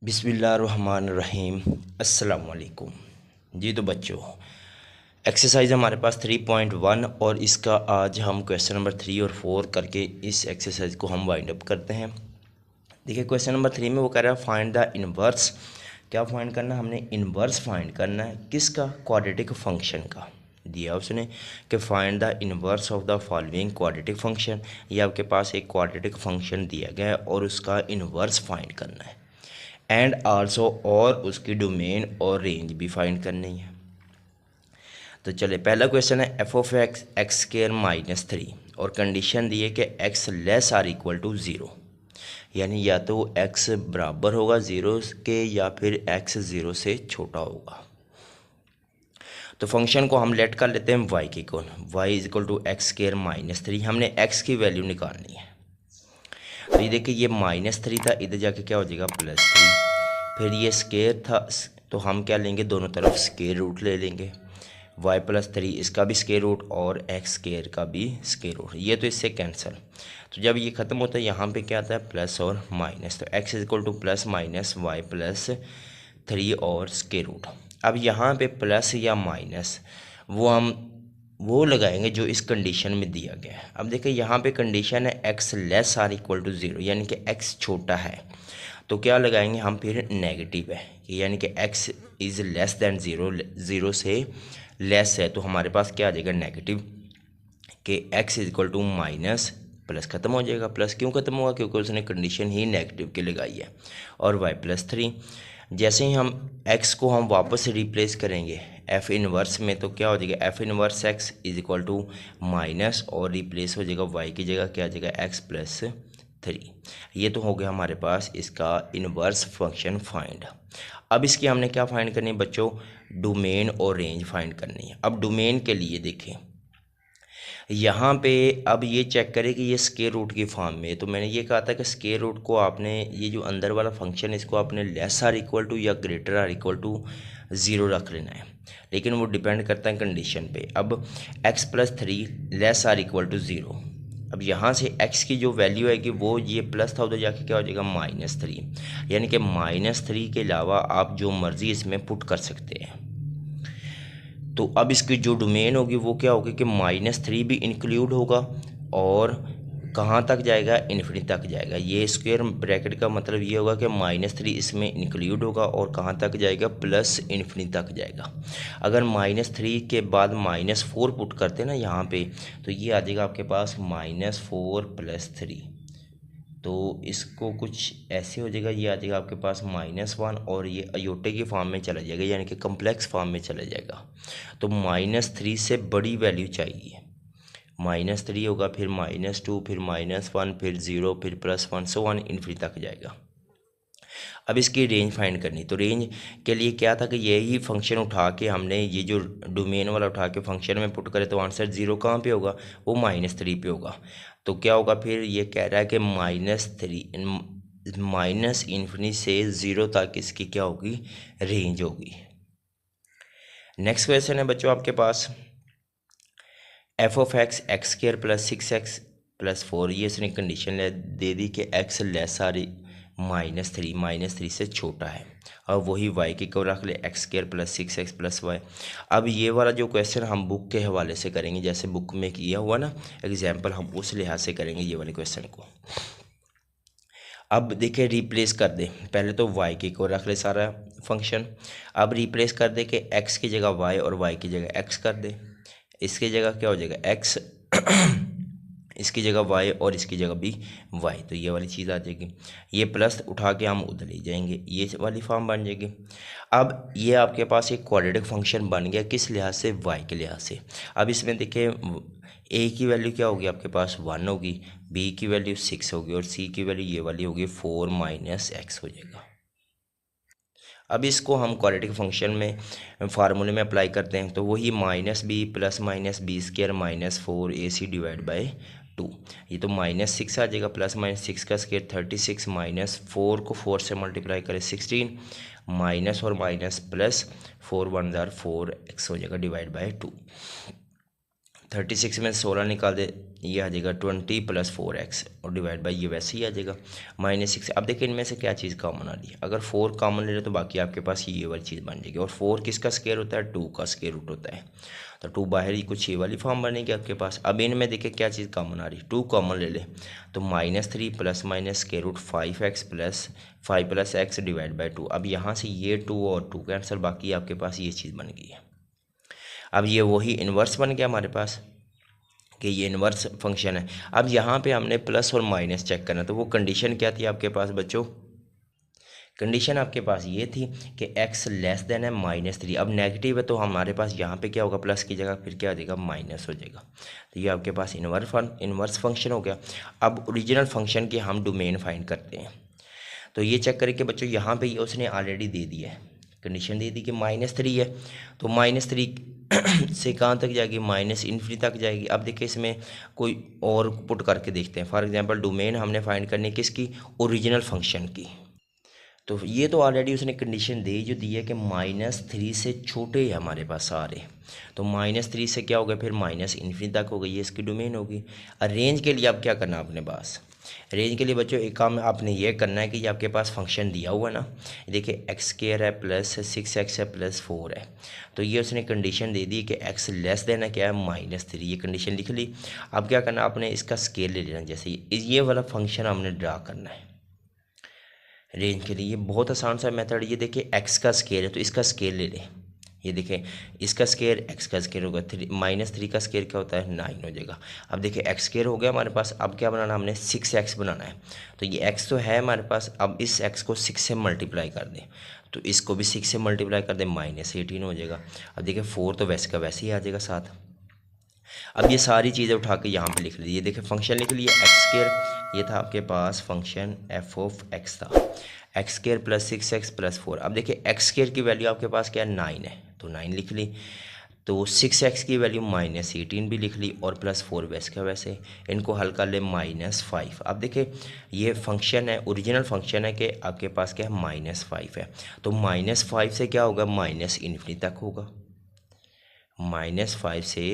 बिस्मिल्लाहिर्रहमानिर्रहीम। अस्सलाम वालेकुम। जी तो बच्चों, एक्सरसाइज हमारे पास 3.1 और इसका आज हम क्वेश्चन नंबर 3 और 4 करके इस एक्सरसाइज को हम वाइंड अप करते हैं। देखिए क्वेश्चन नंबर 3 में वो कह रहा है फाइंड द इनवर्स। क्या फाइंड करना है हमने? इनवर्स फाइंड करना है किसका? क्वाड्रेटिक फंक्शन का। दिया उसने कि find the inverse of the following quadratic function. ये आपके पास एक क्वाड्रेटिक फंक्शन दिया गया है और उसका इनवर्स फाइंड करना है एंड आल्सो और उसकी डोमेन और रेंज भी फाइंड करनी है। तो चले पहला क्वेश्चन है F of X X square minus 3 और कंडीशन दी है कि X less or equal to zero, यानी या तो एक्स बराबर होगा ज़ीरो के या फिर एक्स ज़ीरो से छोटा होगा। तो फंक्शन को हम लेट कर लेते हैं वाई की कौन, Y is equal to X square minus 3। हमने एक्स की वैल्यू निकालनी है। तो ये देखिए ये -3 था, इधर जाके क्या हो जाएगा +3। फिर ये स्केयर था तो हम क्या लेंगे, दोनों तरफ स्केयर रूट ले लेंगे। y+3 इसका भी स्केयर रूट और एक्स स्केयर का भी स्केयर रूट, ये तो इससे कैंसिल। तो जब ये ख़त्म होता है यहाँ पे क्या आता है प्लस और माइनस, तो x is equal two plus minus y+3 और स्केयर रूट। अब यहाँ पे प्लस या माइनस वो हम वो लगाएंगे जो इस कंडीशन में दिया गया है। अब देखिए यहाँ पे कंडीशन है X less or equal to zero, यानी कि एक्स छोटा है। तो क्या लगाएंगे हम फिर नेगेटिव है, यानी कि X is less than zero, zero से लेस है तो हमारे पास क्या आ जाएगा नेगेटिव कि X is equal to minus, plus ख़त्म हो जाएगा। प्लस क्यों ख़त्म हुआ? क्योंकि उसने कंडीशन ही नेगेटिव की लगाई है। और y+3 जैसे ही हम x को हम वापस से रिप्लेस करेंगे f इनवर्स में तो क्या हो जाएगा f inverse x is equal to minus और रिप्लेस हो जाएगा y की जगह क्या आ जाएगा x+3। ये तो हो गया हमारे पास इसका इनवर्स फंक्शन फाइंड। अब इसकी हमने क्या फाइंड करनी है बच्चों? डोमेन और रेंज फाइंड करनी है। अब डोमेन के लिए देखें यहाँ पे, अब ये चेक करें कि ये स्केयर रूट की फॉर्म में है। तो मैंने ये कहा था कि स्केयर रूट को आपने, ये जो अंदर वाला फंक्शन है इसको आपने लेस आर इक्वल टू या greater or equal to zero रख लेना है, लेकिन वो डिपेंड करता है कंडीशन पे। अब x+3 less or equal to zero. अब यहाँ से x की जो वैल्यू है कि वो ये प्लस था, उधर जाके क्या हो जाएगा -3, यानी कि -3 के अलावा आप जो मर्ज़ी इसमें पुट कर सकते हैं। तो अब इसकी जो डोमेन होगी वो क्या होगी कि -3 भी इंक्लूड होगा और कहाँ तक जाएगा, इन्फिनिटी तक जाएगा। ये स्क्वायर ब्रैकेट का मतलब ये होगा कि -3 इसमें इंक्लूड होगा और कहाँ तक जाएगा, प्लस इन्फिनिटी तक जाएगा। अगर -3 के बाद -4 पुट करते ना यहाँ पे तो ये आ जाएगा आपके पास -4+3। तो इसको कुछ ऐसे हो जाएगा, ये आ जाएगा आपके पास -1 और ये अयोटे की फॉर्म में चला जाएगा, यानी कि कम्प्लेक्स फॉर्म में चला जाएगा। तो -3 से बड़ी वैल्यू चाहिए, -3 होगा, फिर -2, फिर -1, फिर 0, फिर +1, सो वन इन्फिनिटी तक जाएगा। अब इसकी रेंज फाइंड करनी, तो रेंज के लिए क्या था कि यही फंक्शन उठा के हमने ये जो डोमेन वाला उठा के फंक्शन में पुट करें तो आंसर 0 कहाँ पे होगा, वो -3 पे होगा। तो क्या होगा फिर, ये कह रहा है कि -3 माइनस इन्फिनिटी से 0 तक इसकी क्या होगी, रेंज होगी। नेक्स्ट क्वेश्चन है बच्चों आपके पास F of X X square plus 6x+4, ये इसने कंडीशन दे दी कि एक्स लेस आर -3 से छोटा है और वही y की को रख ले एक्स स्क्वायर प्लस 6x+y। अब ये वाला जो क्वेश्चन हम बुक के हवाले से करेंगे, जैसे बुक में किया हुआ ना एग्जाम्पल, हम उस लिहाज से करेंगे ये वाले क्वेश्चन को। अब देखिए रिप्लेस कर दे, पहले तो y की को रख ले सारा फंक्शन। अब रिप्लेस कर दे कि x की जगह y और y की जगह x कर दे। इसकी जगह क्या हो जाएगा x, इसकी जगह y और इसकी जगह भी y, तो ये वाली चीज़ आ जाएगी। ये प्लस उठा के हम उधर ले जाएंगे, ये वाली फॉर्म बन जाएगी। अब ये आपके पास एक क्वाड्रेटिक फंक्शन बन गया, किस लिहाज से, y के लिहाज से। अब इसमें देखिए a की वैल्यू क्या होगी आपके पास 1 होगी, b की वैल्यू 6 होगी और c की वैल्यू ये वाली होगी 4 - x हो जाएगा। अब इसको हम क्वाड्रेटिक फंक्शन में फार्मूले में अप्लाई करते हैं तो वही -b plus -b square -4ac divide by 2। ये तो -6 आ जाएगा, प्लस -6 का स्क्वायर 36 -4 को 4 से मल्टीप्लाई करें 16 माइनस और माइनस प्लस 4 1 ज़ार 4x हो जाएगा डिवाइड बाई 2। 36 में 16 निकाल दे, ये आ जाएगा 20 + 4x और डिवाइड बाई ये वैसे ही आ जाएगा -6। अब देखिए इनमें से क्या चीज़ कॉमन आ रही है। अगर 4 कॉमन ले लो तो बाकी आपके पास ये वाली चीज़ बन जाएगी। और 4 किसका स्क्वायर होता है? 2 का स्क्वायर रूट होता है। तो 2 बाहर ही कुछ ये वाली फॉर्म बनेगी आपके पास। अब इनमें देखिए क्या चीज़ कॉमन आ रही है, 2 कॉमन ले ले तो -3 ± square root 5x + 5 + x divide by 2। अब यहाँ से ये 2 और 2 कैंसिल, बाकी आपके पास ये चीज़ बन गई है। अब ये वही इन्वर्स बन गया हमारे पास कि ये इन्वर्स फंक्शन है। अब यहाँ पे हमने प्लस और माइनस चेक करना, तो वो कंडीशन क्या थी आपके पास बच्चों? कंडीशन आपके पास ये थी कि x लेस देन है -3। अब नेगेटिव है तो हमारे पास यहाँ पे क्या होगा, प्लस की जगह फिर क्या आ जाएगा, माइनस हो जाएगा। तो ये आपके पास इन्वर्स फंक्शन हो गया। अब ओरिजिनल फंक्शन की हम डोमेन फाइंड करते हैं। तो ये चेक करें कि बच्चों यहाँ पे ये उसने ऑलरेडी दे दिया है, कंडीशन दे दी कि -3 है, तो -3 से कहाँ तक जाएगी, -∞ तक जाएगी। अब देखिए इसमें कोई और पुट करके देखते हैं। फॉर एग्जांपल डोमेन हमने फाइंड करनी है किसकी, ओरिजिनल फंक्शन की। तो ये तो ऑलरेडी उसने कंडीशन दे जो दी है कि -3 से छोटे है हमारे पास सारे। तो -3 से क्या हो गया, फिर -∞ तक हो गई, ये इसकी डोमेन होगी। रेंज के लिए अब क्या करना है अपने पास, रेंज के लिए बच्चों एक काम आपने ये करना है कि ये आपके पास फंक्शन दिया हुआ है ना, देखिए x² है +6x है +4 है। तो ये उसने कंडीशन दे दी कि x लेस देन है क्या है, -3। ये कंडीशन लिख ली। अब क्या करना, आपने इसका स्केल ले लेना। जैसे ये वाला फंक्शन हमने ड्रा करना है रेंज के लिए। ये बहुत आसान सा मेथड। ये देखिए x का स्केल है तो इसका स्केल ले लें। ये देखें इसका स्केयर x का स्केयर होगा, -3 का स्केयर क्या होता है, 9 हो जाएगा। अब देखिए x स्केयर हो गया हमारे पास। अब क्या बनाना, हमने 6x बनाना है। तो ये x तो है हमारे पास, अब इस x को 6 से मल्टीप्लाई कर दें, तो इसको भी 6 से मल्टीप्लाई कर दें, -18 हो जाएगा। अब देखिए 4 तो वैसे का वैसे ही आ जाएगा साथ। अब ये सारी चीज़ें उठा के यहाँ पे लिख लीजिए। ये देखिए फंक्शन लिख लिए x², ये था आपके पास फंक्शन f(x) था, x² + 6x + 4। अब देखिए x² की वैल्यू आपके पास क्या है, 9 है, तो 9 लिख ली। तो 6x की वैल्यू -18 भी लिख ली और +4 वैसे का वैसे। इनको हल कर ले, -5। अब देखिए ये फंक्शन है, ओरिजिनल फंक्शन है कि आपके पास क्या है, -5 है। तो -5 से क्या होगा, -∞ तक होगा। -5 से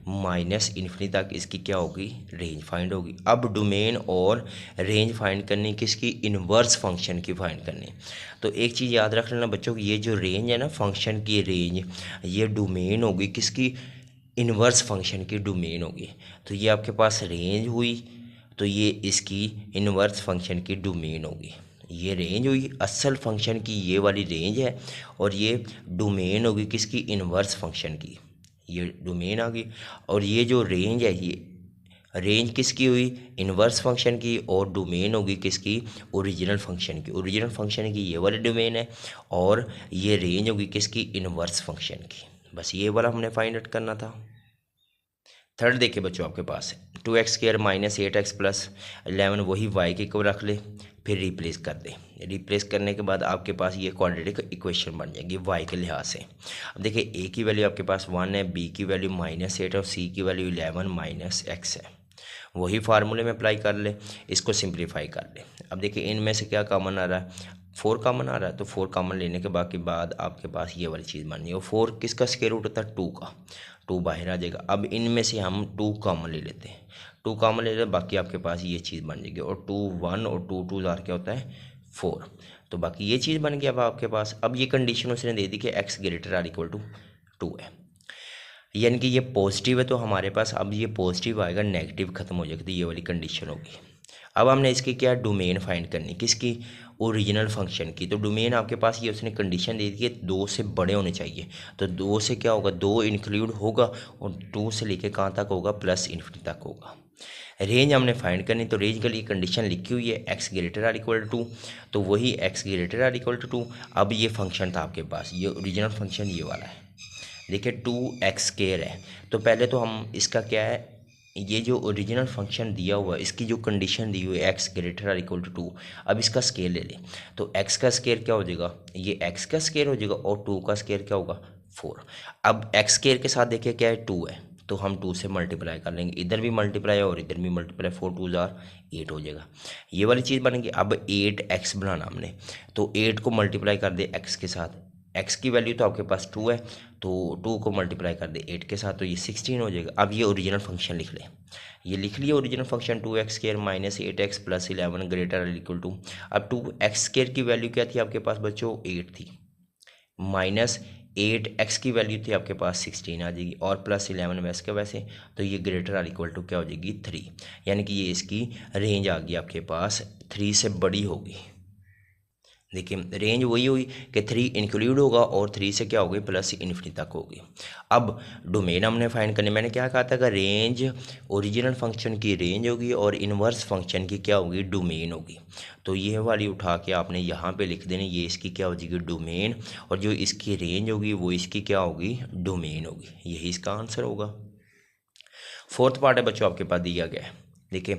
-∞ तक इसकी क्या होगी, रेंज फाइंड होगी। अब डोमेन और रेंज फाइंड करनी किसकी, इन्वर्स फंक्शन की फाइंड करनी। तो एक चीज़ याद रख लेना बच्चों, ये जो रेंज है ना फंक्शन की रेंज, ये डोमेन होगी किसकी, इन्वर्स फंक्शन की डोमेन होगी। तो ये आपके पास रेंज हुई, तो ये इसकी इन्वर्स फंक्शन की डोमेन होगी। ये रेंज हुई असल फंक्शन की, ये वाली रेंज है, और ये डोमेन होगी किसकी, इन्वर्स फंक्शन की। ये डोमेन आ गई। और ये जो रेंज है, ये रेंज किसकी हुई, इन्वर्स फंक्शन की, और डोमेन होगी किसकी, ओरिजिनल फंक्शन की। ओरिजिनल फंक्शन की ये वाली डोमेन है, और ये रेंज होगी किसकी, इन्वर्स फंक्शन की। बस ये वाला हमने फाइंड आउट करना था। थर्ड देखिए बच्चों आपके पास 2x² -8x + 11, वही y के को रख ले, फिर रिप्लेस कर दे। रिप्लेस करने के बाद आपके पास ये क्वाड्रेटिक इक्वेशन बन जाएगी y के लिहाज से। अब देखिए a की वैल्यू आपके पास 1 है, b की वैल्यू -8 और c की वैल्यू 11 -x है। वही फार्मूले में अप्लाई कर ले, इसको सिंप्लीफाई कर ले। अब देखिए इनमें से क्या कॉमन आ रहा है, 4 कॉमन आ रहा है, तो 4 कॉमन लेने के बाद आपके पास ये वाली चीज़ बननी है। और 4 किसका स्क्वायर रूट होता है, 2 का, 2 बाहर आ जाएगा। अब इनमें से हम 2 कॉमन ले लेते हैं, 2 कॉमन ले लेते हैं, बाकी आपके पास ये चीज़ बन जाएगी। और 2 1 और 2 2 जार क्या होता है, 4। तो बाकी ये चीज़ बन गया अब आपके पास। अब ये कंडीशन उसने दे दी कि x ≥ 2 है, यानी कि ये पॉजिटिव है। तो हमारे पास अब ये पॉजिटिव आएगा, नेगेटिव खत्म हो जाएगा, तो ये वाली कंडीशन होगी। अब हमने इसकी क्या डोमेन फाइंड करनी, किसकी, ओरिजिनल फंक्शन की। तो डोमेन आपके पास ये उसने कंडीशन दे दी है 2 से बड़े होने चाहिए। तो 2 से क्या होगा, 2 इंक्लूड होगा, और 2 से लेके कहाँ तक होगा, +∞ तक होगा। रेंज हमने फाइंड करनी, तो रेंज के लिए कंडीशन लिखी हुई है x ≥ 2, तो वही x ≥ 2। अब ये फंक्शन था आपके पास, ये ओरिजिनल फंक्शन ये वाला है। देखिए 2x² है, तो पहले तो हम इसका क्या है, ये जो ओरिजिनल फंक्शन दिया हुआ है इसकी जो कंडीशन दी हुई है x ≥ 2, अब इसका स्केल ले लें। तो x का स्केल क्या हो जाएगा, ये x का स्केल हो जाएगा, और 2 का स्केल क्या होगा, 4। अब x स्केल के साथ देखिए क्या है, 2 है, तो हम 2 से मल्टीप्लाई कर लेंगे, इधर भी मल्टीप्लाई और इधर भी मल्टीप्लाई, 4 2 जार 8 हो जाएगा। ये वाली चीज़ बनेगी। अब 8x बनाना हमने, तो 8 को मल्टीप्लाई कर दे x के साथ, एक्स की वैल्यू तो आपके पास 2 है, तो 2 को मल्टीप्लाई कर दे 8 के साथ तो ये 16 हो जाएगा। अब ये ओरिजिनल फंक्शन लिख लें, ये लिख लिया original function 2x² minus 8x plus 11 greater equal to. अब 2x² की वैल्यू क्या थी आपके पास बच्चों, 8 थी, माइनस 8x की वैल्यू थी आपके पास 16 आ जाएगी, और प्लस 11 वैसे के वैसे, तो ये ग्रेटर आर इक्वल टू क्या हो जाएगी 3, यानी कि ये इसकी रेंज आ गई आपके पास 3 से बड़ी होगी। देखिए रेंज वही हुई कि 3 इंक्लूड होगा और 3 से क्या होगी प्लस इन्फिनिटी तक होगी। अब डोमेन हमने फाइंड करने, मैंने क्या कहा था कि रेंज ओरिजिनल फंक्शन की रेंज होगी और इन्वर्स फंक्शन की क्या होगी डोमेन होगी। तो ये वाली उठा के आपने यहाँ पे लिख देनी, ये इसकी क्या हो जाएगी डोमेन, और जो इसकी रेंज होगी वो इसकी क्या होगी डोमेन होगी। यही इसका आंसर होगा। फोर्थ पार्ट है बच्चों आपके पास दिया गया है। देखिए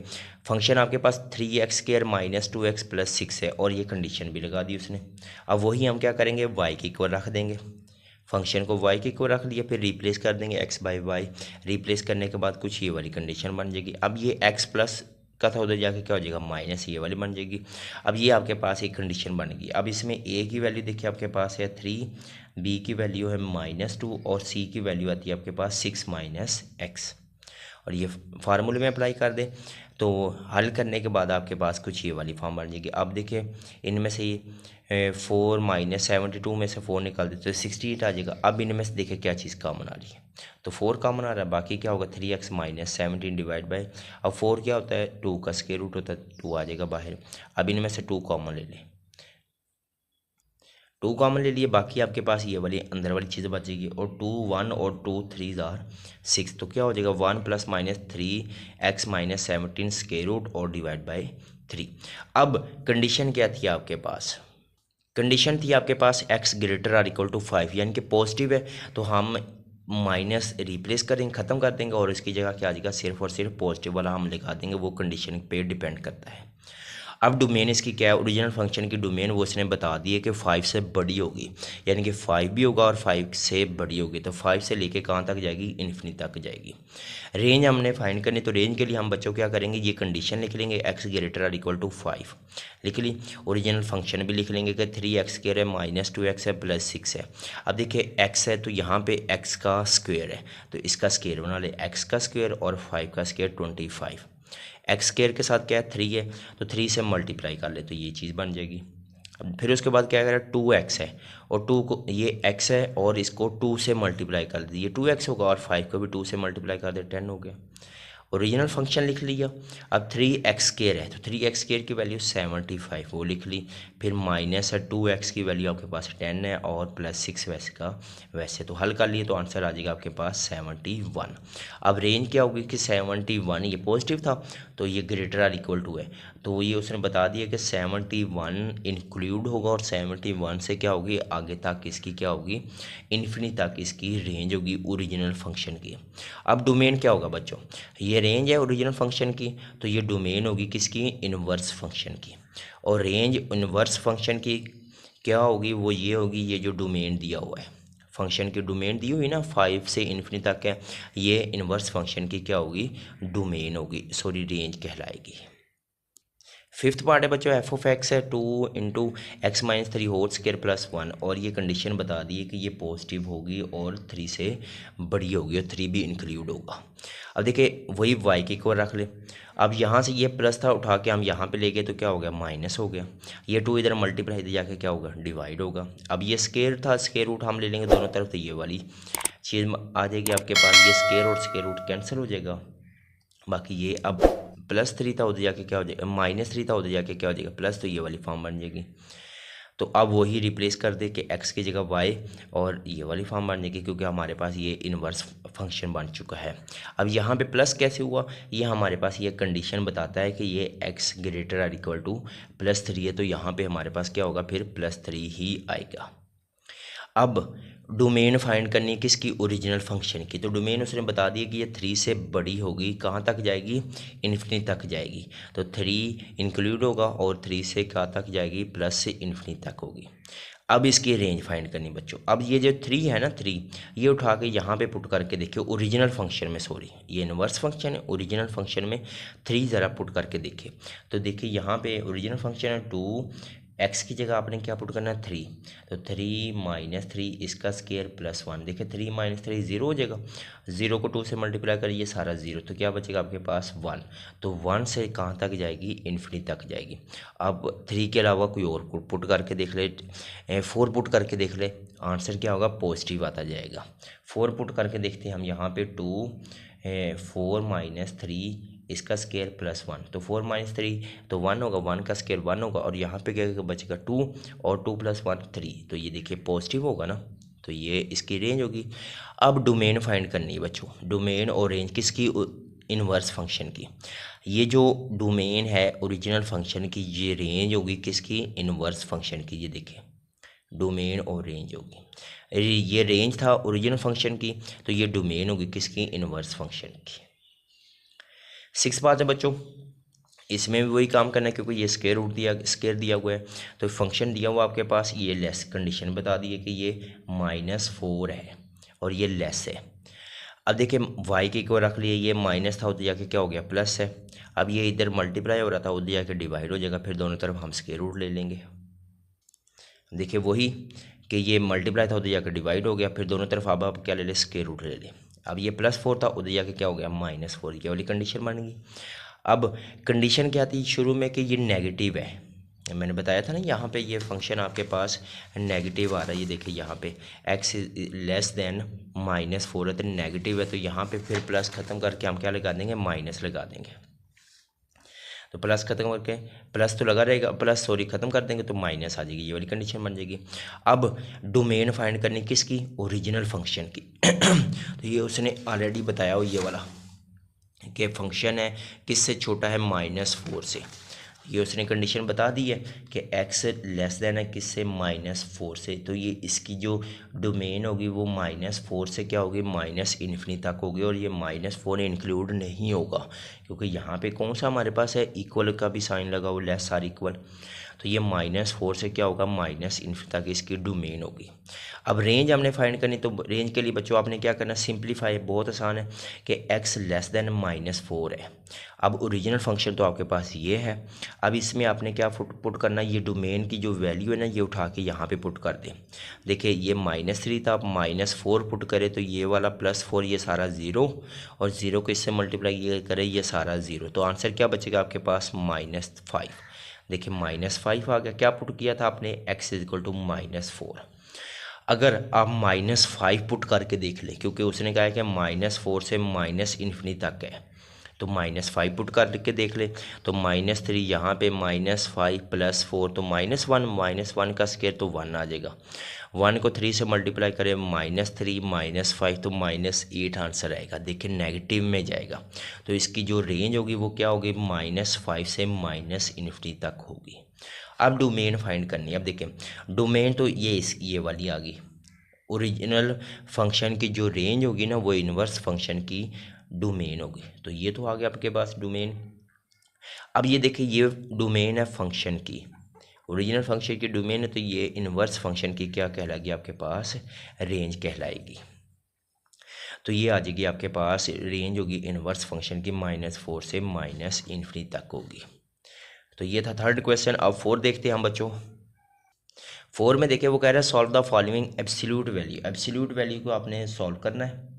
फंक्शन आपके पास 3x² माइनस 2x प्लस 6 है, और ये कंडीशन भी लगा दी उसने। अब वही हम क्या करेंगे, y की इक्वल रख देंगे, फंक्शन को y की इक्वल रख लिया, फिर रिप्लेस कर देंगे x बाई वाई। रिप्लेस करने के बाद कुछ ये वाली कंडीशन बन जाएगी। अब ये x प्लस का था उधर जाके क्या हो जाएगा माइनस ये वाली बन जाएगी। अब ये आपके पास एक कंडीशन बन गई। अब इसमें a की वैल्यू देखिए आपके पास है 3, b की वैल्यू है -2 और c की वैल्यू आती है आपके पास 6 माइनस x, और ये फार्मूले में अप्लाई कर दें तो हल करने के बाद आपके पास कुछ ये वाली फॉर्म बन जाएगी। अब देखिए इनमें से ये 4 माइनस 72 में से 4 निकाल देते तो 68 आ जाएगा। अब इनमें से देखिए क्या चीज़ कॉमन आ रही है, तो 4 कॉमन आ रहा है, बाकी क्या होगा 3x माइनस 17 डिवाइड बाई, अब 4 क्या होता है 2 का स्क्वायर रूट होता है, 2 आ जाएगा बाहर। अब इनमें से 2 कॉमन ले लें, 2 कॉमन ले लिए, बाकी आपके पास ये वाली अंदर वाली चीज़ बचेगी, और 2 1 और 2 3 आर 6, तो क्या हो जाएगा 1 plus minus 3x minus 17 square root और डिवाइड बाई 3। अब कंडीशन क्या थी आपके पास, कंडीशन थी आपके पास x greater or equal to 5, यानी कि पॉजिटिव है तो हम माइनस रिप्लेस करेंगे, ख़त्म कर देंगे, और इसकी जगह क्या आ जाएगा सिर्फ और सिर्फ पॉजिटिव वाला हम लगा देंगे, वो कंडीशन पे डिपेंड करता है। अब डोमेन इसकी क्या है, ओरिजिनल फंक्शन की डोमेन वो इसने बता दी है कि 5 से बड़ी होगी, यानी कि 5 भी होगा और 5 से बड़ी होगी, तो 5 से लेके कहाँ तक जाएगी इन्फिनिटी तक जाएगी। रेंज हमने फाइंड करनी, तो रेंज के लिए हम बच्चों क्या करेंगे, ये कंडीशन लिख लेंगे x greater or equal to 5 लिख ली, ओरिजिनल फंक्शन भी लिख लेंगे कि 3x² है माइनस 2x है प्लस 6 है। अब देखिए x है तो यहाँ पे x का स्क्वेयर है, तो इसका स्क्वेयर बना ले, x का स्क्वेयर और 5 का स्क्वेयर 25, एक्स स्क्वायर के साथ क्या है 3 है, तो 3 से मल्टीप्लाई कर ले तो ये चीज़ बन जाएगी। अब फिर उसके बाद क्या करें 2x है, और 2 को ये x है और इसको 2 से मल्टीप्लाई कर दिए, 2x होगा, और 5 को भी 2 से मल्टीप्लाई कर दे 10 हो गया, ओरिजिनल फंक्शन लिख लिया। अब 3x² है तो 3x² की वैल्यू 75 वो लिख ली, फिर माइनस है 2x की वैल्यू आपके पास 10 है और प्लस 6 वैसे का वैसे, तो हल कर लिए तो आंसर आ जाएगा आपके पास 71। अब रेंज क्या होगी कि 71, ये पॉजिटिव था तो ये ग्रेटर आर इक्वल टू है, तो ये उसने बता दिया कि 71 इंक्लूड होगा, और 71 से क्या होगी आगे तक इसकी क्या होगी इन्फिनिटी तक इसकी रेंज होगी ओरिजिनल फंक्शन की। अब डोमेन क्या होगा बच्चों, ये रेंज है ओरिजिनल फंक्शन की, तो ये डोमेन होगी किसकी इनवर्स फंक्शन की, और रेंज इनवर्स फंक्शन की क्या होगी वो ये होगी, ये जो डोमेन दिया हुआ है फंक्शन की डोमेन दी हुई ना 5 से इन्फिनिटी तक है, ये इनवर्स फंक्शन की क्या होगी डोमेन होगी, सॉरी रेंज कहलाएगी। फिफ्थ पार्ट है बच्चों एफ ऑफ एक्स है 2 into x minus 3 whole square plus 1, और ये कंडीशन बता दी है कि ये पॉजिटिव होगी और 3 से बड़ी होगी और 3 भी इंक्लूड होगा। अब देखिए वही y की इक्वल रख ले, अब यहाँ से ये प्लस था उठा के हम यहाँ पे ले गए तो क्या हो गया माइनस हो गया, ये 2 इधर मल्टीप्लाई इधर जाके क्या होगा डिवाइड होगा। अब ये स्क्वायर था स्क्वायर रूट हम ले लेंगे दोनों तरफ, तो ये वाली चीज़ आ जाएगी आपके पास, ये स्क्वायर और स्क्वायर रूट कैंसिल हो जाएगा, बाकी ये अब +3 था उधर जाके क्या हो जाएगा -3 था उधर जाके क्या हो जाएगा प्लस, तो ये वाली फॉर्म बन जाएगी। तो अब वही रिप्लेस कर दे कि x की जगह y, और ये वाली फॉर्म बन जाएगी क्योंकि हमारे पास ये इनवर्स फंक्शन बन चुका है। अब यहाँ पे प्लस कैसे हुआ, ये हमारे पास ये कंडीशन बताता है कि ये x greater or equal to +3 है, तो यहाँ पे हमारे पास क्या होगा फिर +3 ही आएगा। अब डोमेन फाइंड करनी है किसकी ओरिजिनल फंक्शन की, तो डोमेन उसने बता दिया कि ये 3 से बड़ी होगी, कहाँ तक जाएगी इन्फिनिटी तक जाएगी, तो 3 इंक्लूड होगा और 3 से कहाँ तक जाएगी प्लस से इन्फिनिटी तक होगी। अब इसकी रेंज फाइंड करनी बच्चों, अब ये जो 3 है ना 3 ये उठा के यहाँ पे पुट करके देखिए ओरिजिनल फंक्शन में, सॉरी ये इनवर्स फंक्शन है, ओरिजिनल फंक्शन में 3 ज़रा पुट करके देखिए, तो देखिए यहाँ पे ओरिजिनल फंक्शन है 2 एक्स की जगह आपने क्या पुट करना है 3, तो 3 माइनस 3 इसका स्केयर प्लस 1। देखिए 3 माइनस 3 ज़ीरो हो जाएगा, ज़ीरो को 2 से मल्टीप्लाई करिए सारा ज़ीरो, तो क्या बचेगा आपके पास 1। तो 1 से कहाँ तक जाएगी, इन्फिनिटी तक जाएगी। अब 3 के अलावा कोई और पुट करके देख ले, 4 पुट करके देख ले, आंसर क्या होगा, पॉजिटिव आता जाएगा। 4 पुट करके देखते हैं हम यहाँ पे 2 4 माइनस 3 इसका स्केयर प्लस 1, तो 4 माइनस 3 तो 1 होगा, 1 का स्केयर 1 होगा, और यहाँ पे क्या बचेगा 2, और 2 प्लस 1 3, तो ये देखिए पॉजिटिव होगा ना, तो ये इसकी रेंज होगी। अब डोमेन फाइंड करनी है बच्चों, डोमेन और रेंज किसकी, इनवर्स फंक्शन की। ये जो डोमेन है ओरिजिनल फंक्शन की, ये रेंज होगी किसकी, इनवर्स फंक्शन की। ये देखिए डोमेन और रेंज होगी, ये रेंज था ओरिजिनल फंक्शन की, तो ये डोमेन होगी किसकी, इनवर्स फंक्शन की। 6 बात है बच्चों, इसमें भी वही काम करना है, क्योंकि ये स्केयर दिया हुआ है, तो फंक्शन दिया हुआ आपके पास, ये लेस कंडीशन बता दी है कि ये -4 है और ये लेस है। अब देखिए y के इक्वल रख लिए, ये माइनस था उधर जाके क्या हो गया प्लस है। अब ये इधर मल्टीप्लाई हो रहा था उधर जाके डिवाइड हो जाएगा, फिर दोनों तरफ हम स्क्वायर रूट ले लेंगे। देखिए वही कि ये मल्टीप्लाई था उधर जाकर डिवाइड हो गया, फिर दोनों तरफ अब आप क्या ले लें, स्क्वायर रूट ले लें। अब ये +4 था उधर जाके क्या हो गया -4, ये वाली कंडीशन बन गई। अब कंडीशन क्या थी शुरू में कि ये नेगेटिव है, मैंने बताया था ना यहाँ पे ये फंक्शन आपके पास नेगेटिव आ रहा है। ये देखिए यहाँ पे x लेस देन -4 है तो नेगेटिव है, तो यहाँ पे फिर प्लस ख़त्म करके हम क्या लगा देंगे, माइनस लगा देंगे। तो प्लस खत्म करके, प्लस तो लगा रहेगा, प्लस सॉरी ख़त्म कर देंगे तो माइनस आ जाएगी, ये वाली कंडीशन बन जाएगी। अब डोमेन फाइंड करनी किसकी, ओरिजिनल फंक्शन की। तो ये उसने ऑलरेडी बताया हो, ये वाला कि फंक्शन है किससे छोटा है, -4 से। ये उसने कंडीशन बता दी है कि x लेस देन है किससे, -4 से। तो ये इसकी जो डोमेन होगी वो -4 से क्या होगी, -∞ तक होगी, और ये -4 इंक्लूड नहीं होगा, क्योंकि यहाँ पे कौन सा हमारे पास है, इक्वल का भी साइन लगा हुआ, लेस आर इक्वल। तो ये -4 से क्या होगा, -∞ तक इसकी डोमेन होगी। अब रेंज हमने फाइंड करनी, तो रेंज के लिए बच्चों आपने क्या करना, सिंप्लीफाई, बहुत आसान है कि x लेस देन -4 है। अब ओरिजिनल फंक्शन तो आपके पास ये है, अब इसमें आपने क्या पुट करना, ये डोमेन की जो वैल्यू है ना, ये उठा के यहाँ पे पुट कर दें। देखिए ये -3 था, आप -4 पुट करें तो ये वाला +4 ये सारा ज़ीरो, और ज़ीरो को इससे मल्टीप्लाई ये करें ये सारा ज़ीरो, तो आंसर क्या बचेगा आपके पास, -5। देखिए -5 आ गया, क्या पुट किया था आपने, x = -4। अगर आप -5 पुट करके देख लें, क्योंकि उसने कहा है कि -4 से -∞ तक है, तो -5 पुट करके देख ले, तो -3 यहाँ पे -5 + 4 तो -1, -1 का स्क्वायर तो 1 आ जाएगा। 1 को 3 से मल्टीप्लाई करें, -3 -5 तो -8 आंसर आएगा। देखिए नेगेटिव में जाएगा, तो इसकी जो रेंज होगी वो क्या होगी, -5 से -∞ तक होगी। अब डोमेन फाइंड करनी है। अब देखें डोमेन तो ये वाली आ गई, ओरिजिनल फंक्शन की जो रेंज होगी ना वो इन्वर्स फंक्शन की डोमेन होगी, तो ये तो आ गया आपके पास डोमेन। अब ये देखिए ये डोमेन है फंक्शन की, ओरिजिनल फंक्शन की डोमेन है, तो ये इन्वर्स फंक्शन की क्या कहलाएगी आपके पास, रेंज कहलाएगी। तो ये आ जाएगी आपके पास रेंज होगी इन्वर्स फंक्शन की -4 से -∞ तक होगी। तो ये था थर्ड क्वेश्चन। अब 4 देखते हैं हम बच्चों। 4 में देखिए वो कह रहा है solve the following absolute value. Absolute value को आपने सॉल्व करना है,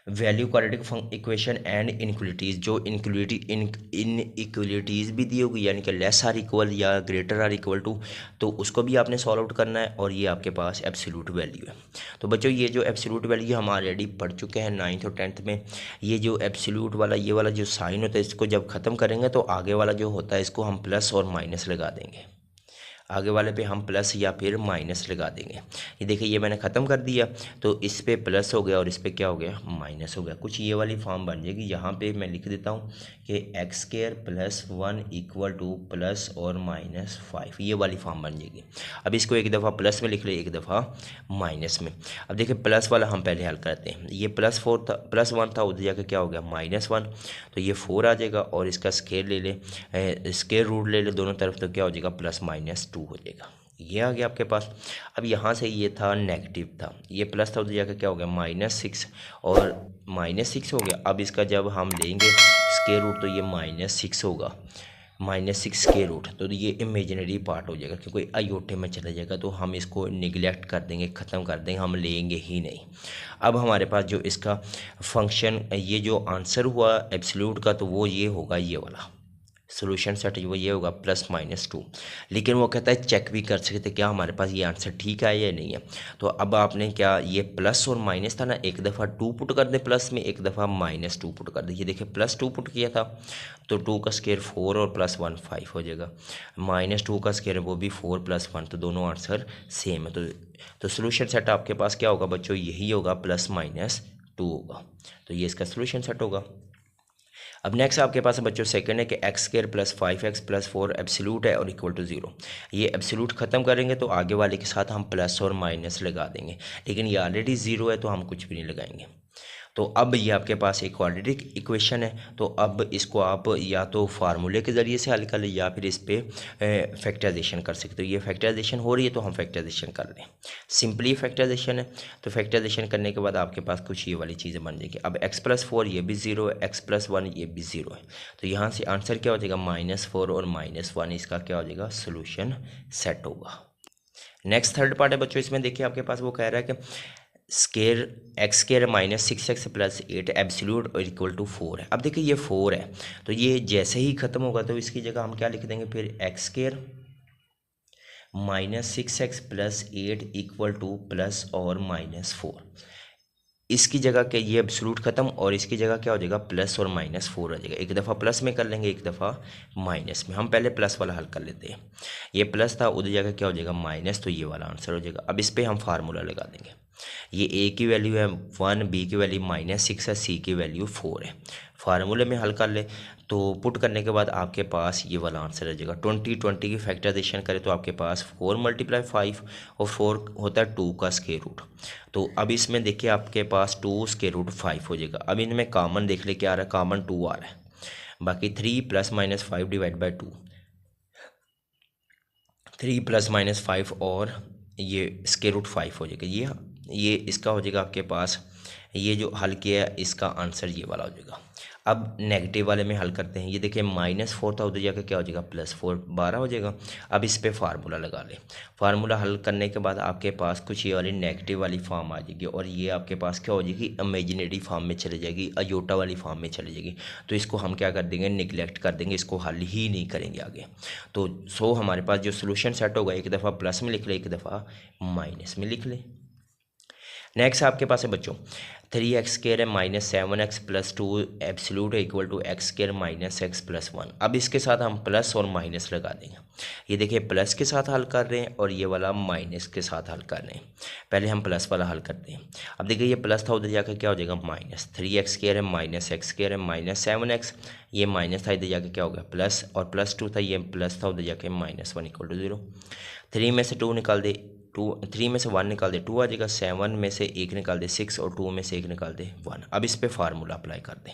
value quadratic equation and inequalities, जो इनइक्वलिटीज़ भी दी होगी, यानी कि लेस आर इक्वल या ग्रेटर आर इक्वल टू, तो उसको भी आपने सॉल्व आउट करना है, और ये आपके पास एब्सोल्यूट वैल्यू है। तो बच्चों ये जो एब्सोल्यूट वैल्यू हम ऑलरेडी पढ़ चुके हैं 9th और 10th में। ये जो एब्सोल्यूट वाला ये वाला जो साइन होता है, इसको जब ख़त्म करेंगे तो आगे वाला जो होता है इसको हम प्लस और माइनस लगा देंगे, आगे वाले पे हम प्लस या फिर माइनस लगा देंगे। ये देखिए ये मैंने ख़त्म कर दिया, तो इस पे प्लस हो गया और इस पे क्या हो गया, माइनस हो गया। कुछ ये वाली फॉर्म बन जाएगी। यहाँ पे मैं लिख देता हूँ कि x² + 1 = प्लस और -5, ये वाली फॉर्म बन जाएगी। अब इसको एक दफ़ा प्लस में लिख ले, एक दफ़ा माइनस में। अब देखिए प्लस वाला हम पहले हल करते हैं। ये +1 था, उधर जाकर क्या हो गया -1, तो ये 4 आ जाएगा, और इसका स्क्वायर ले ले, स्क्वायर रूट ले ले दोनों तरफ, तो क्या हो जाएगा +-2 हो जाएगा। ये आ गया आपके पास। अब यहाँ से ये था नेगेटिव था, ये प्लस था, उधर जाकर क्या हो गया -6 और -6 हो गया। अब इसका जब हम लेंगे स्क्वायर रूट तो ये -6 होगा, -6 के रूट, तो ये इमेजिनरी पार्ट हो जाएगा क्योंकि आयोटे में चला जाएगा, तो हम इसको निगलेक्ट कर देंगे, ख़त्म कर देंगे, हम लेंगे ही नहीं। अब हमारे पास जो इसका फंक्शन, ये जो आंसर हुआ एब्सोल्यूट का, तो वो ये होगा, ये वाला सोल्यूशन सेट वो ये होगा +-2। लेकिन वो कहता है चेक भी कर सकते क्या हमारे पास ये आंसर ठीक है या नहीं है। तो अब आपने क्या, ये प्लस और माइनस था ना, एक दफ़ा 2 पुट कर दे प्लस में, एक दफ़ा -2 पुट कर दे। ये देखिए +2 पुट किया था तो 2 का स्क्वायर 4 और +1 5 हो जाएगा, -2 का स्क्वायर वो भी 4 + 1, तो दोनों आंसर सेम है। तो सोल्यूशन सेट आपके पास क्या होगा बच्चों, यही होगा, +-2 होगा। तो ये इसका सोल्यूशन सेट होगा। अब नेक्स्ट आपके पास बच्चों सेकंड है कि x² + 5x + 4 एब्सोल्यूट है और इक्वल टू 0। ये एब्सोल्यूट ख़त्म करेंगे तो आगे वाले के साथ हम प्लस और माइनस लगा देंगे, लेकिन ये ऑलरेडी 0 है तो हम कुछ भी नहीं लगाएंगे। तो अब ये आपके पास एक क्वाड्रेटिक इक्वेशन है, तो अब इसको आप या तो फार्मूले के ज़रिए से हल कर लें या फिर इस पर फैक्टराइजेशन कर सकते हो। ये फैक्टराइजेशन हो रही है तो हम फैक्टराइजेशन कर लें, सिंपली फैक्टराइजेशन है। तो फैक्टराइजेशन करने के बाद आपके पास कुछ ये वाली चीज़ें बन जाएगी। अब x+4 ये भी 0 है, x+1 ये भी 0 है, तो यहाँ से आंसर क्या हो जाएगा, -4 और -1, इसका क्या हो जाएगा, सोल्यूशन सेट होगा। नेक्स्ट थर्ड पार्ट है बच्चों, इसमें देखिए आपके पास वो कह रहा है कि स्केयर x² -6x + 8 एब्सोल्यूट और इक्वल टू 4 है। अब देखिए ये 4 है, तो ये जैसे ही ख़त्म होगा तो इसकी जगह हम क्या लिख देंगे फिर, x² -6x + 8 equal two plus और -4। इसकी जगह क्या, ये एब्सोल्यूट ख़त्म और इसकी जगह क्या हो जाएगा, प्लस और -4 आ जाएगा। एक दफ़ा प्लस में कर लेंगे, एक दफ़ा माइनस में। हम पहले प्लस वाला हल कर लेते हैं। ये प्लस था, उधर जगह क्या हो जाएगा, माइनस, तो ये वाला आंसर हो जाएगा। अब इस पर हम फार्मूला लगा देंगे। ये a की वैल्यू है 1, b की वैल्यू -6 है, c की वैल्यू 4 है। फार्मूले में हल कर ले तो पुट करने के बाद आपके पास ये वाला आंसर आ जाएगा। 20 की फैक्टराइजेशन करें तो आपके पास 4 × 5 और 4 होता है 2 का स्क्वायर रूट। तो अब इसमें देखिए आपके पास 2 स्क्वायर रूट 5 हो जाएगा। अब इनमें कॉमन देख ले क्या आ रहा है, कॉमन 2 आ रहा है, बाकी 3 ± 5 / 2, 3 ± 5 और ये स्क्वायर रूट 5 हो जाएगा। ये इसका हो जाएगा आपके पास, ये जो हल किया है इसका आंसर ये वाला हो जाएगा। अब नेगेटिव वाले में हल करते हैं। ये देखिए -4 था, उधर जाकर क्या हो जाएगा, +4, 12 हो जाएगा। अब इस पे फार्मूला लगा लें। फार्मूला हल करने के बाद आपके पास कुछ ये वाली नेगेटिव वाली फॉर्म आ जाएगी और ये आपके पास क्या हो जाएगी, इमेजिनरी फॉर्म में चली जाएगी, अयोटा वाली फॉर्म में चली जाएगी। तो इसको हम क्या कर देंगे, निगलेक्ट कर देंगे, इसको हल ही नहीं करेंगे आगे। तो हमारे पास जो सोल्यूशन सेट होगा, एक दफ़ा प्लस में लिख ले, एक दफ़ा माइनस में लिख ले। नेक्स्ट आपके पास है बच्चों 3x² है -7x + 2 एब्सोल्यूट है इक्वल टू x² -x + 1। अब इसके साथ हम प्लस और माइनस लगा देंगे। ये देखिए प्लस के साथ हल कर रहे हैं और ये वाला माइनस के साथ हल कर रहे हैं। पहले हम प्लस वाला हल करते हैं। अब देखिए ये प्लस था, उधर जाकर क्या हो जाएगा, माइनस। 3x² है -x² है -7x, ये माइनस था, इधर जाके क्या हो गया प्लस, और +2 था, ये प्लस था, उधर जाके -1 इक्वल टू 0। 3 में से 2 निकाल दे, 3 में से 1 निकाल दे, 2 आ जाएगा। 7 में से 1 निकाल दे, 6, और 2 में से 1 निकाल दे, 1। अब इस पे फार्मूला अप्लाई कर दें।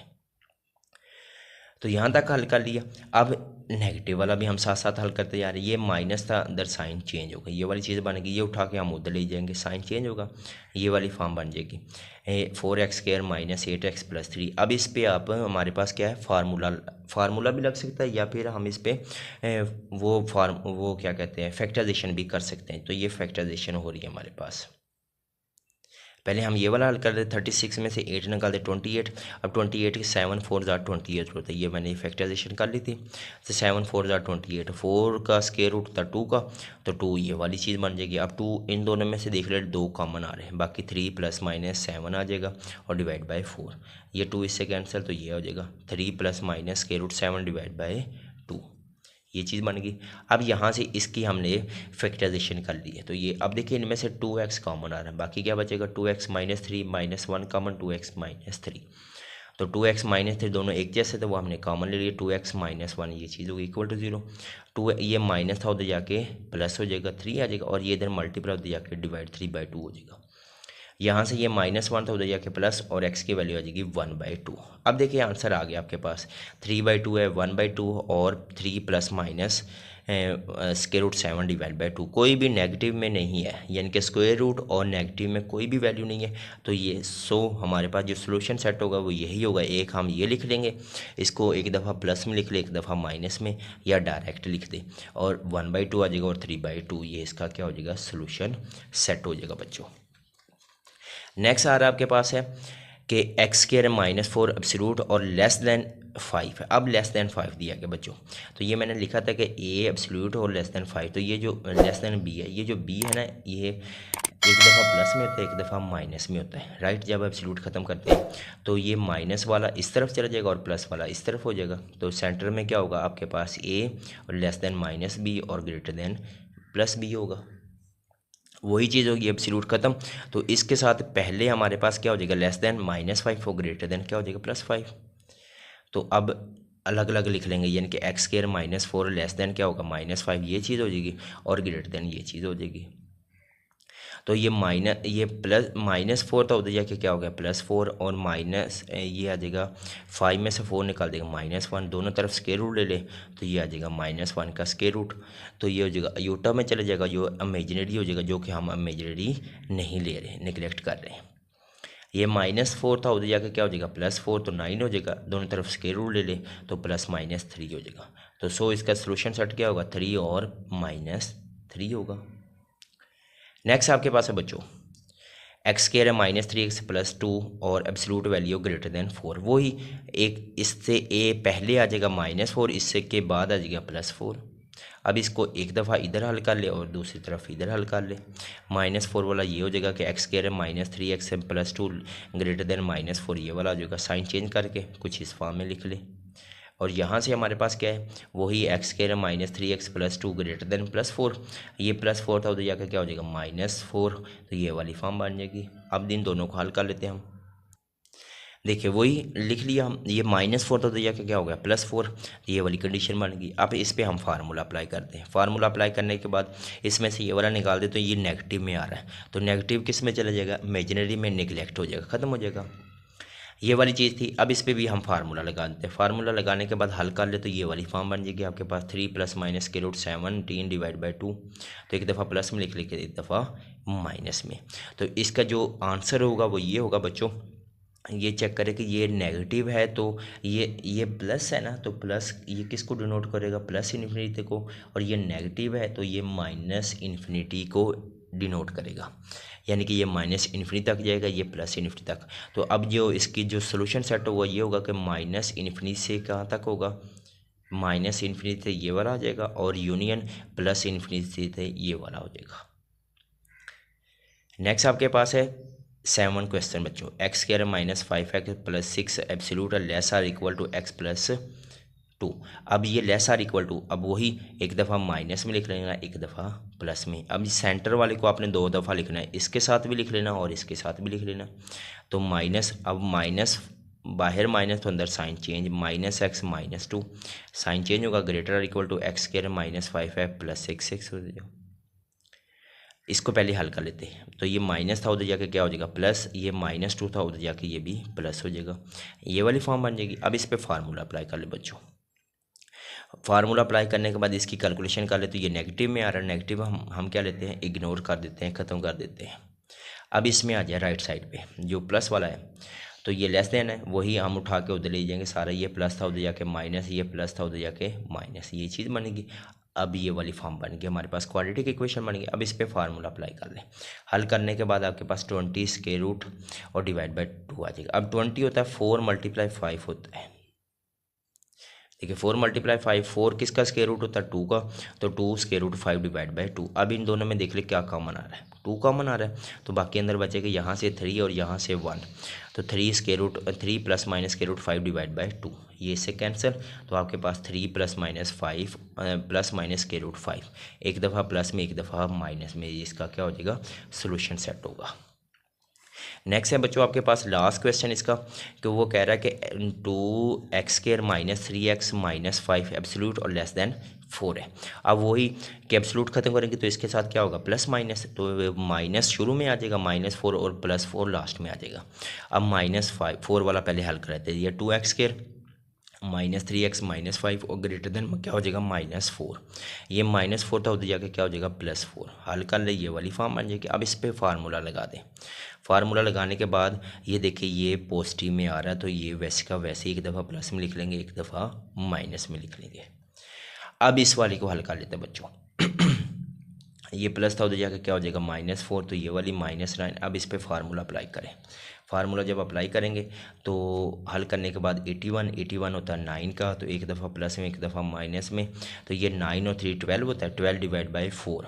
तो यहाँ तक हल कर लिया। अब नेगेटिव वाला भी हम साथ साथ हल करते जा रहे हैं। ये माइनस था, अंदर साइन चेंज होगा, ये वाली चीज़ बनेगी, ये उठा के हम उधर ले जाएंगे, साइन चेंज होगा, ये वाली फॉर्म बन जाएगी 4x² -8x + 3। अब इस पे आप हमारे पास क्या है, फार्मूला भी लग सकता है या फिर हम इस पे वो क्या कहते हैं, फैक्टराइजेशन भी कर सकते हैं। तो ये फैक्टराइजेशन हो रही है हमारे पास। पहले हम ये वाला हल कर दे, 36 में से 8 निकाल दे, 28। अब 28 के 7 4 = 28 होता है, ये मैंने फैक्टराइजेशन कर ली थी। तो 7 4 = 28, 4 का स्क्वायर रूट था 2 का, तो 2 ये वाली चीज़ बन जाएगी। अब 2 इन दोनों में से देख ले, 2 कॉमन आ रहे हैं, बाकी 3 ± 7 आ जाएगा और डिवाइड बाई 4, ये 2 इससे कैंसिल, तो ये हो जाएगा 3 ± √7 डिवाइड बाई 2, ये चीज़ बन गई। अब यहाँ से इसकी हमने फैक्टराइजेशन कर ली है। तो ये अब देखिए इनमें से 2x कॉमन आ रहा है, बाकी क्या बचेगा, 2x -3 -1 कॉमन, 2x -3। तो 2x -3 दोनों एक जैसे, तो वो हमने कॉमन ले लिया, 2x -1, ये चीज़ होगी इक्वल टू 0। 2 ये माइनस था, उधर जाके प्लस हो जाएगा, 3 आ जाएगा, और ये इधर मल्टीप्लाई उधर जाके डिवाइड 3/2 हो जाएगा। यहाँ से ये -1 था, उधर जाके प्लस, और x की वैल्यू आ जाएगी 1/2। अब देखिए आंसर आ गया आपके पास, 3/2 है, 1/2 और 3 ± स्क्वायर रूट 7 डिवाइड बाई 2, कोई भी नेगेटिव में नहीं है, यानी कि स्क्वायर रूट और नेगेटिव में कोई भी वैल्यू नहीं है। तो ये हमारे पास जो सोल्यूशन सेट होगा वो यही होगा। एक हम ये लिख लेंगे, इसको एक दफ़ा प्लस में लिख ले, एक दफ़ा माइनस में, या डायरेक्ट लिख दे, और 1/2 आ जाएगा और 3/2, ये इसका क्या हो जाएगा, सोल्यूशन सेट हो जाएगा बच्चों। नेक्स्ट आ रहा है आपके पास है कि x² -4 एब्सोल्यूट और लेस देन 5 है। अब लेस देन 5 दिया गया बच्चों, तो ये मैंने लिखा था कि a एब्सोल्यूट और लेस देन 5, तो ये जो लेस देन b है, ये जो b है ना, ये एक दफ़ा प्लस में होता है, एक दफ़ा माइनस में होता है, राइट। जब एब्सोल्यूट ख़त्म करते हैं तो ये माइनस वाला इस तरफ चला जाएगा और प्लस वाला इस तरफ हो जाएगा। तो सेंटर में क्या होगा आपके पास, a और लेस देन -b और ग्रेटर देन +b होगा, वही चीज़ होगी एब्सोल्यूट ख़त्म। तो इसके साथ पहले हमारे पास क्या हो जाएगा, लेस देन -5 और ग्रेटर देन क्या हो जाएगा, +5। तो अब अलग अलग लिख लेंगे, यानी कि x² -4 लेस देन क्या होगा, -5, ये चीज़ हो जाएगी, और ग्रेटर देन ये चीज़ हो जाएगी। तो ये -4 था, उधर जाके क्या हो गया +4, और माइनस ये आ जाएगा 5 में से 4 निकाल देगा -1, दोनों तरफ स्क्वायर रूट ले ले, तो ये आ जाएगा -1 का स्क्वायर रूट। तो ये हो जाएगा अयोटा में चले जाएगा, जो इमेजिनरी हो जाएगा, जो कि हम इमेजिनरी नहीं ले रहे, निगलेक्ट कर रहे हैं। ये -4 था, उधर जाकर क्या हो जाएगा +4, तो 9 हो जाएगा, दोनों तरफ स्क्वायर रूट ले ले, तो +-3 हो जाएगा। तो इसका सोल्यूशन सेट क्या होगा, 3 और -3 होगा। नेक्स्ट आपके पास है बच्चों x² -3x +2 और एब्सोल्यूट वैल्यू ग्रेटर देन 4, वही एक इससे a पहले आ जाएगा -4, इससे के बाद आ जाएगा +4। अब इसको एक दफ़ा इधर हल कर ले और दूसरी तरफ इधर हल कर ले। -4 वाला ये हो जाएगा कि x² -3x +2 ग्रेटर देन -4, ये वाला हो जाएगा। साइन चेंज करके कुछ इस फॉर्म में लिख ले, और यहाँ से हमारे पास क्या है, वही x² -3x +2 ग्रेटर देन +4, ये +4 था, उधर जाकर क्या हो जाएगा -4, तो ये वाली फॉर्म बन जाएगी। अब इन दोनों को हल कर लेते हैं हम। देखिए वही लिख लिया हम, ये -4 था, उधर जाकर क्या हो गया +4, ये वाली कंडीशन बन गई। अब इस पर हम फार्मूला अप्लाई करते हैं। फार्मूला अप्लाई करने के बाद इसमें से ये वाला निकाल दे, तो ये नेगेटिव में आ रहा है, तो नेगेटिव किस में चला जाएगा, इमेजिनरी में निगलेक्ट हो जाएगा, ख़त्म हो जाएगा। ये वाली चीज़ थी। अब इस पर भी हम फार्मूला लगा देते हैं। फार्मूला लगाने के बाद हल कर ले, तो ये वाली फॉर्म बन जाएगी आपके पास, 3 + -√17 डिवाइड बाई 2, तो एक दफ़ा प्लस में लिख लेके एक दफ़ा माइनस में। तो इसका जो आंसर होगा वो ये होगा बच्चों, ये चेक करें कि ये नेगेटिव है, तो ये प्लस है ना, तो प्लस ये किसको डिनोट करेगा, +∞ को, और ये नेगेटिव है तो ये -∞ को डिनोट करेगा, यानी कि ये -∞ तक जाएगा, ये +∞ तक। तो अब जो इसकी जो सोल्यूशन सेट होगा ये होगा कि -∞ से कहाँ तक होगा, -∞ से ये वाला आ जाएगा, और यूनियन +∞ से ये वाला हो जाएगा। नेक्स्ट आपके पास है 7 क्वेश्चन बच्चों, x² -5x +6 absolute less or equal to x +2। अब ये लेस आर इक्वल टू, अब वही एक दफ़ा माइनस में लिख लेना, एक दफ़ा प्लस में। अब सेंटर वाले को आपने 2 दफ़ा लिखना है, इसके साथ भी लिख लेना और इसके साथ भी लिख लेना। तो माइनस, अब माइनस बाहर माइनस तो अंदर sign change, -x -2 sign change होगा, greater or equal to x² -5x +6 हो जाएगा। इसको पहले हल कर लेते हैं। तो ये माइनस था, उधर जाके क्या हो जाएगा प्लस, ये -2 था, उधर जाके ये भी प्लस हो जाएगा, ये वाली फॉर्म बन जाएगी। अब इस पर फार्मूला अप्लाई कर ले बच्चों। फार्मूला अप्लाई करने के बाद इसकी कैलकुलेशन कर ले, तो ये नेगेटिव में आ रहा है, नेगेटिव हम क्या लेते हैं, इग्नोर कर देते हैं, ख़त्म कर देते हैं। अब इसमें आ जाए राइट साइड पे जो प्लस वाला है, तो ये लेस देन है, वही हम उठा के उधर ले जाएंगे सारा, ये प्लस था उधर जाके माइनस, ये प्लस था उधर जाके माइनस, ये चीज़ बनेगी। अब ये वाली फॉर्म बन गई, हमारे पास क्वाड्रेटिक इक्वेशन बन गई। अब इस पर फार्मूला अप्लाई कर लें। हल करने के बाद आपके पास 20 स्क्वायर रूट और डिवाइड बाई 2 आ जाएगा। अब 20 होता है 4 × 5 होता है, देखिए 4 × 5, 4 किसका स्क्वायर रूट होता है 2 का, तो 2 स्क्वायर रूट 5 डिवाइड बाई 2। अब इन दोनों में देख ले क्या कॉमन आ रहा है, 2 कॉमन आ रहा है, तो बाकी अंदर बचेगा यहाँ से 3 और यहाँ से 1, तो 3 square root 3 ± square root 5 divide by 2, ये इससे कैंसिल। तो आपके पास 3 ± 5 ± स्क्वायर रूट 5, एक दफ़ा प्लस में एक दफ़ा माइनस में, इसका क्या हो जाएगा सोल्यूशन सेट होगा। नेक्स्ट है बच्चों आपके पास लास्ट क्वेश्चन इसका, कि वो कह रहा है कि 2x² -3x -5 एब्सोल्यूट और लेस देन 4 है। अब वही कि एब्सोल्यूट खत्म करेंगे तो इसके साथ क्या होगा प्लस माइनस, तो माइनस शुरू में आ जाएगा -4 और +4 लास्ट में आ जाएगा। अब -4 वाला पहले हल कराते हैं, ये 2x² -3x-5 और ग्रेटर देन क्या हो जाएगा -4। ये -4 था, उधर जाके क्या हो जाएगा +4। हल कर ले, ये वाली फॉर्म बन जाएगी। अब इस पर फार्मूला लगा दें। फार्मूला लगाने के बाद ये देखिए ये पॉजिटिव में आ रहा है, तो ये वैसे का वैसे एक दफ़ा प्लस में लिख लेंगे, एक दफ़ा माइनस में लिख लेंगे। अब इस वाली को हल कर लेते हैं बच्चों। ये प्लस था, उधर जाकर क्या हो जाएगा -4, तो ये वाली -9। अब इस पर फार्मूला अप्लाई करें। फार्मूला जब अप्लाई करेंगे तो हल करने के बाद 81 होता है 9 का, तो एक दफ़ा प्लस में एक दफ़ा माइनस में, तो ये 9 और 3 12 होता है। 12 डिवाइड बाई 4,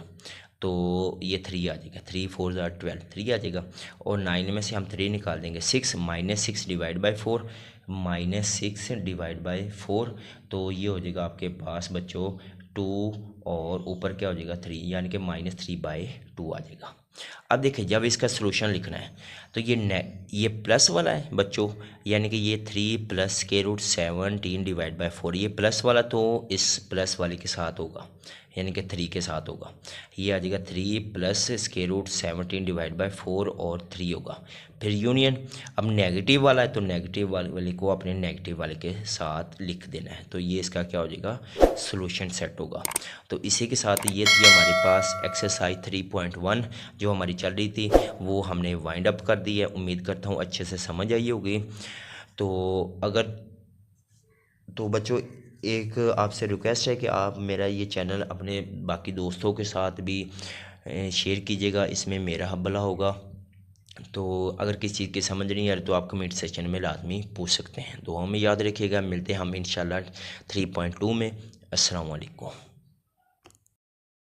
तो ये 3 आ जाएगा। 3 4 12, 3 आ जाएगा। और 9 में से हम 3 निकाल देंगे। 6 -6 डिवाइड बाई 4, -6 डिवाइड बाई 4, तो ये हो जाएगा आपके पास बच्चों 2 और ऊपर क्या हो जाएगा 3, यानी कि -3/2 आ जाएगा। अब देखिए जब इसका सोल्यूशन लिखना है तो ये प्लस वाला है बच्चों, यानी कि ये 3 + √17 डिवाइड बाई 4, ये प्लस वाला तो इस प्लस वाले के साथ होगा, यानी कि 3 के साथ होगा। ये आ जाएगा 3 + √17 डिवाइड बाई 4 और 3 होगा। फिर यूनियन, अब नेगेटिव वाला है तो नेगेटिव वाले को अपने नेगेटिव वाले के साथ लिख देना है, तो ये इसका क्या हो जाएगा सोल्यूशन सेट होगा। तो इसी के साथ ये थी हमारे पास एक्सरसाइज 3.1 जो हमारी चल रही थी, वो हमने वाइंड अप कर दी है। उम्मीद करता हूँ अच्छे से समझ आई होगी। तो बच्चों एक आपसे रिक्वेस्ट है कि आप मेरा ये चैनल अपने बाकी दोस्तों के साथ भी शेयर कीजिएगा, इसमें मेरा भला होगा। तो अगर किसी चीज़ की समझ नहीं आ रही तो आप कमेंट सेक्शन में लाजमी पूछ सकते हैं। दुआओं में याद रखिएगा। मिलते हैं हम इंशाल्लाह 3.2 में। अस्सलाम वालेकुम।